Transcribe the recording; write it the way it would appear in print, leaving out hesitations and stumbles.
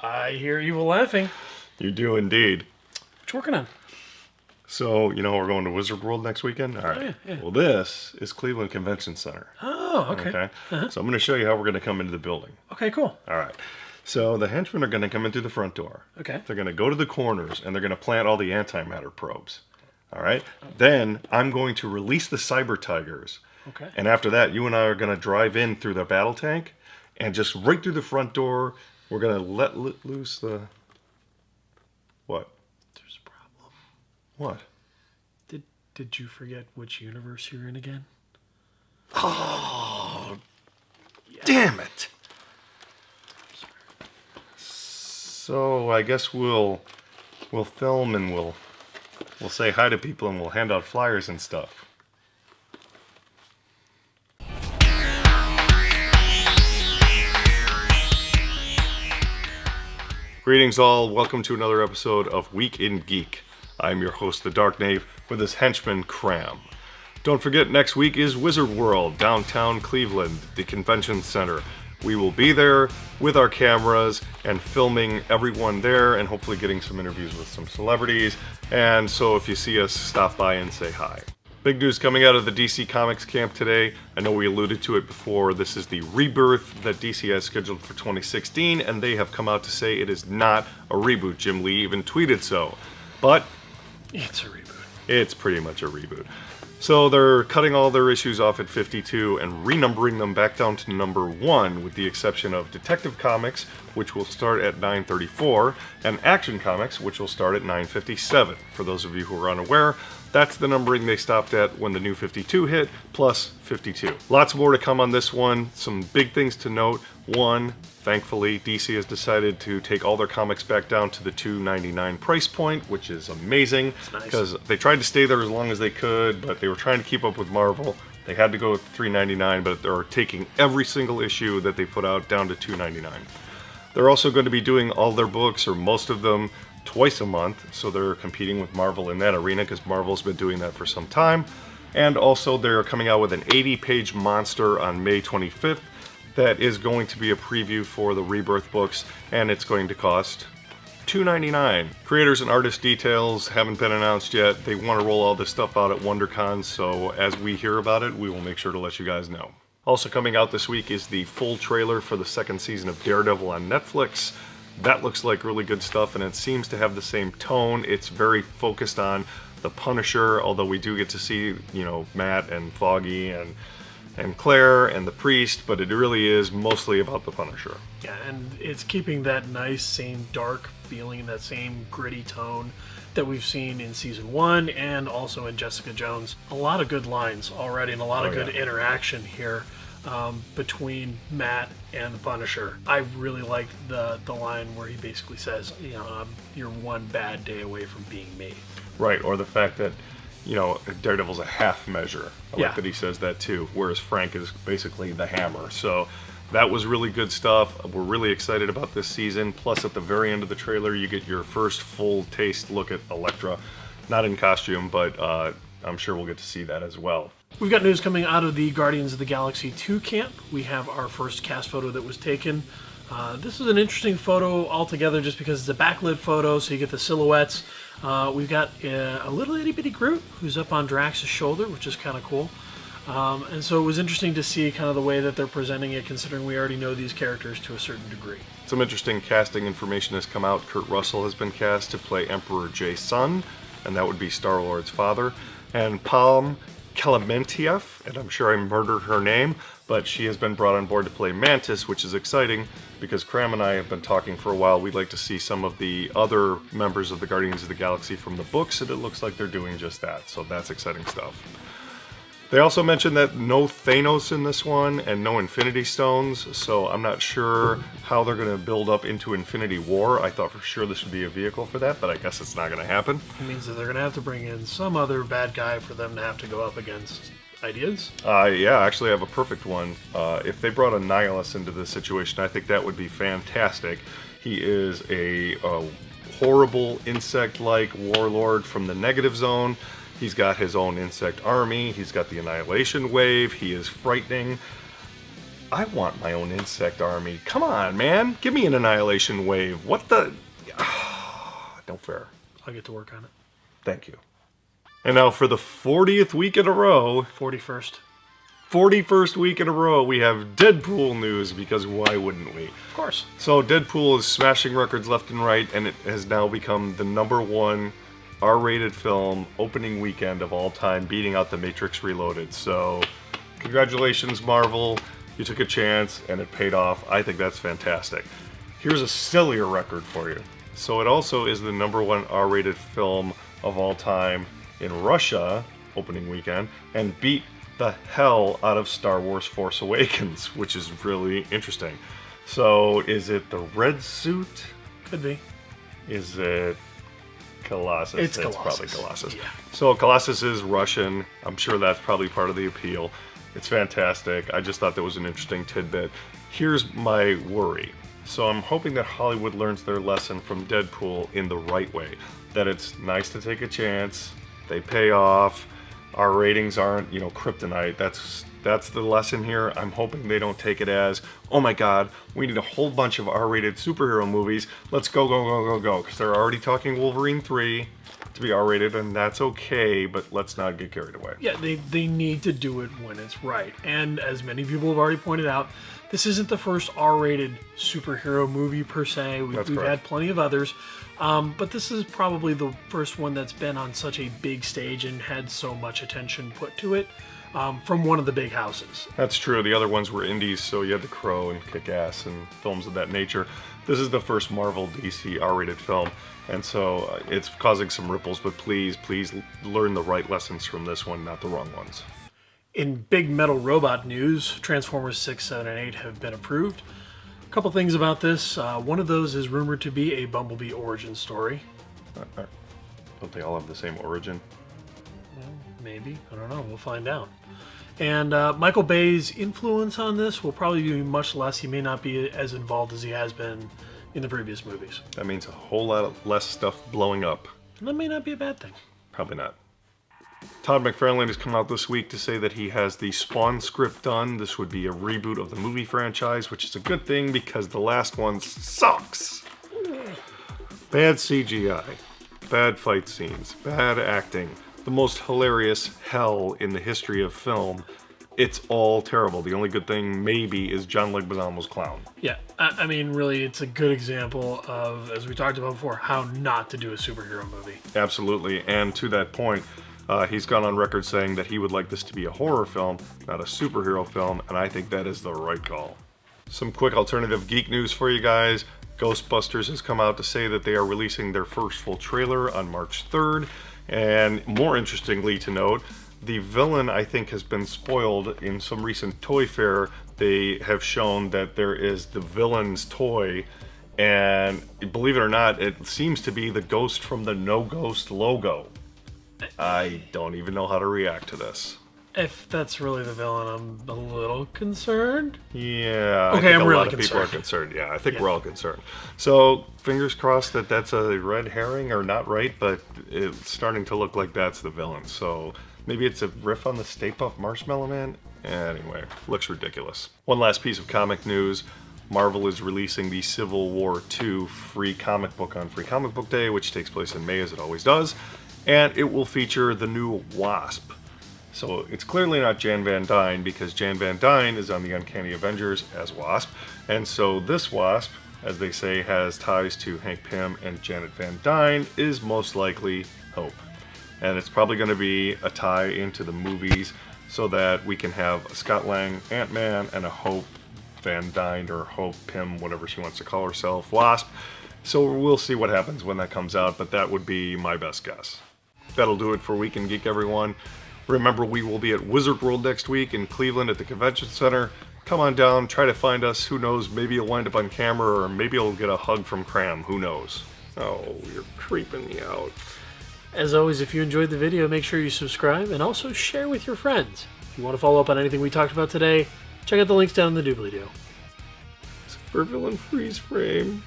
I hear evil laughing. You do indeed. What you working on? So, we're going to Wizard World next weekend? All right. Yeah. Well, this is Cleveland Convention Center. Oh, okay. So I'm going to show you how we're going to come into the building. Okay, cool. All right. So the henchmen are going to come in through the front door. Okay. They're going to go to the corners, and they're going to plant all the antimatter probes. All right? Then I'm going to release the cyber tigers. Okay. And after that, you and I are going to drive in through the battle tank, and just right through the front door, we're going to let loose the... What? There's a problem. What? Did you forget which universe you're in again? Oh, yeah. Damn it! So I guess we'll film and we'll say hi to people and we'll hand out flyers and stuff. Greetings all, welcome to another episode of Week in Geek. I'm your host, the Dark Knave, with his henchman, Cram. Don't forget, next week is Wizard World, downtown Cleveland, the convention center. We will be there with our cameras and filming everyone there and hopefully getting some interviews with some celebrities. And so if you see us, stop by and say hi. Big news coming out of the DC Comics camp today. I know we alluded to it before. This is the Rebirth that DC has scheduled for 2016, and they have come out to say it is not a reboot. Jim Lee even tweeted so. But it's a reboot. It's pretty much a reboot. So they're cutting all their issues off at 52 and renumbering them back down to number 1, with the exception of Detective Comics, which will start at 934, and Action Comics, which will start at 957. For those of you who are unaware, that's the numbering they stopped at when the new 52 hit, plus 52. Lots more to come on this one. Some big things to note. One, thankfully, DC has decided to take all their comics back down to the $2.99 price point, which is amazing, because they tried to stay there as long as they could, but they were trying to keep up with Marvel. They had to go with $3.99, but they're taking every single issue that they put out down to $2.99. They're also going to be doing all their books, or most of them, twice a month, so they're competing with Marvel in that arena, because Marvel's been doing that for some time. And also they're coming out with an 80-page monster on May 25th that is going to be a preview for the Rebirth books, and it's going to cost $2.99. Creators and artist details haven't been announced yet. They want to roll all this stuff out at WonderCon, so as we hear about it, we will make sure to let you guys know. Also coming out this week is the full trailer for the second season of Daredevil on Netflix. That looks like really good stuff, and it seems to have the same tone. It's very focused on the Punisher, although we do get to see, Matt and Foggy and Claire and the Priest, but it really is mostly about the Punisher. Yeah, and it's keeping that nice, same dark feeling, that same gritty tone that we've seen in Season 1 and also in Jessica Jones. A lot of good lines already and a lot of good interaction here. Between Matt and the Punisher. I really liked the line where he basically says, you're one bad day away from being me. Right, or the fact that, Daredevil's a half measure. I like that he says that too, whereas Frank is basically the hammer. So that was really good stuff. We're really excited about this season. Plus, at the very end of the trailer, you get your first full taste look at Elektra. Not in costume, but I'm sure we'll get to see that as well. We've got news coming out of the Guardians of the Galaxy 2 camp. We have our first cast photo that was taken. This is an interesting photo altogether just because it's a backlit photo, so you get the silhouettes. We've got a little itty-bitty Groot who's up on Drax's shoulder, which is kind of cool. And so it was interesting to see kind of the way that they're presenting it, considering we already know these characters to a certain degree. Some interesting casting information has come out. Kurt Russell has been cast to play Emperor Jay-Sun, and that would be Star-Lord's father. And Palm Kalamentiev, and I'm sure I murdered her name, but she has been brought on board to play Mantis, which is exciting because Cram and I have been talking for a while. We'd like to see some of the other members of the Guardians of the Galaxy from the books, and it looks like they're doing just that, so that's exciting stuff. They also mentioned that no Thanos in this one and no Infinity Stones, so I'm not sure how they're going to build up into Infinity War. I thought for sure this would be a vehicle for that, but I guess it's not going to happen. It means that they're going to have to bring in some other bad guy for them to have to go up against. Ideas? Yeah, actually I have a perfect one. If they brought a Nihilus into this situation, I think that would be fantastic. He is a horrible insect-like warlord from the Negative Zone. He's got his own insect army. He's got the Annihilation Wave. He is frightening. I want my own insect army. Come on, man. Give me an Annihilation Wave. What the... No fair. I'll get to work on it. Thank you. And now for the 40th week in a row... 41st. 41st week in a row, we have Deadpool news, because why wouldn't we? Of course. So Deadpool is smashing records left and right, and it has now become the #1 R-rated film opening weekend of all time, beating out The Matrix Reloaded. So congratulations, Marvel. You took a chance, and it paid off. I think that's fantastic. Here's a sillier record for you. So it also is the #1 R-rated film of all time in Russia, opening weekend, and beat the hell out of Star Wars Force Awakens, which is really interesting. So is it the red suit? Could be. Is it Colossus? It's Colossus. Probably Colossus. Yeah. So Colossus is Russian. I'm sure that's probably part of the appeal. It's fantastic. I just thought that was an interesting tidbit. Here's my worry. So I'm hoping that Hollywood learns their lesson from Deadpool in the right way. That it's nice to take a chance. They pay off. Our ratings aren't, kryptonite. That's the lesson here. I'm hoping they don't take it as, oh my god, we need a whole bunch of R-rated superhero movies. Let's go, go, go, go, go. Because they're already talking Wolverine 3 to be R-rated, and that's okay, but let's not get carried away. Yeah, they need to do it when it's right. And as many people have already pointed out, this isn't the first R-rated superhero movie per se. We've had plenty of others. But this is probably the first one that's been on such a big stage and had so much attention put to it from one of the big houses. That's true. The other ones were indies, so you had The Crow and Kick-Ass and films of that nature. This is the first Marvel DC R-rated film, and so it's causing some ripples, but please learn the right lessons from this one, not the wrong ones. In big metal robot news, Transformers 6, 7, and 8 have been approved. A couple things about this. One of those is rumored to be a Bumblebee origin story. Don't they all have the same origin? Well, maybe. I don't know. We'll find out. And Michael Bay's influence on this will probably be much less. He may not be as involved as he has been in the previous movies. That means a whole lot less stuff blowing up. And that may not be a bad thing. Probably not. Todd McFarlane has come out this week to say that he has the Spawn script done. This would be a reboot of the movie franchise, which is a good thing because the last one sucks. Bad CGI, bad fight scenes, bad acting, the most hilarious hell in the history of film. It's all terrible. The only good thing maybe is John Leguizamo's clown. Yeah, I mean, really, it's a good example of, as we talked about before, how not to do a superhero movie. Absolutely, and to that point, he's gone on record saying that he would like this to be a horror film, not a superhero film, and I think that is the right call. Some quick alternative geek news for you guys. Ghostbusters has come out to say that they are releasing their first full trailer on March 3rd, and more interestingly to note, the villain, I think, has been spoiled in some recent toy fair. They have shown that there is the villain's toy, and believe it or not, it seems to be the ghost from the No Ghost logo. I don't even know how to react to this. If that's really the villain, I'm a little concerned. Yeah, okay, I think I'm a really lot of concerned. people are concerned. Yeah, I think we're all concerned. So fingers crossed that that's a red herring or not right, but it's starting to look like that's the villain. So maybe it's a riff on the Stay Puft Marshmallow Man? Anyway, looks ridiculous. One last piece of comic news. Marvel is releasing the Civil War II free comic book on Free Comic Book Day, which takes place in May as it always does. And it will feature the new Wasp. So it's clearly not Jan Van Dyne because Jan Van Dyne is on the Uncanny Avengers as Wasp. And so this Wasp, as they say, has ties to Hank Pym and Janet Van Dyne, is most likely Hope. And it's probably going to be a tie into the movies so that we can have a Scott Lang Ant-Man and a Hope Van Dyne or Hope Pym, whatever she wants to call herself, Wasp. So we'll see what happens when that comes out, but that would be my best guess. That'll do it for Weekend Geek, everyone. Remember, we will be at Wizard World next week in Cleveland at the Convention Center. Come on down, try to find us. Who knows, maybe you'll wind up on camera, or maybe you'll get a hug from Cram. Who knows? Oh, you're creeping me out. As always, if you enjoyed the video, make sure you subscribe and also share with your friends. If you want to follow up on anything we talked about today, check out the links down in the doobly-doo. Supervillain freeze frame.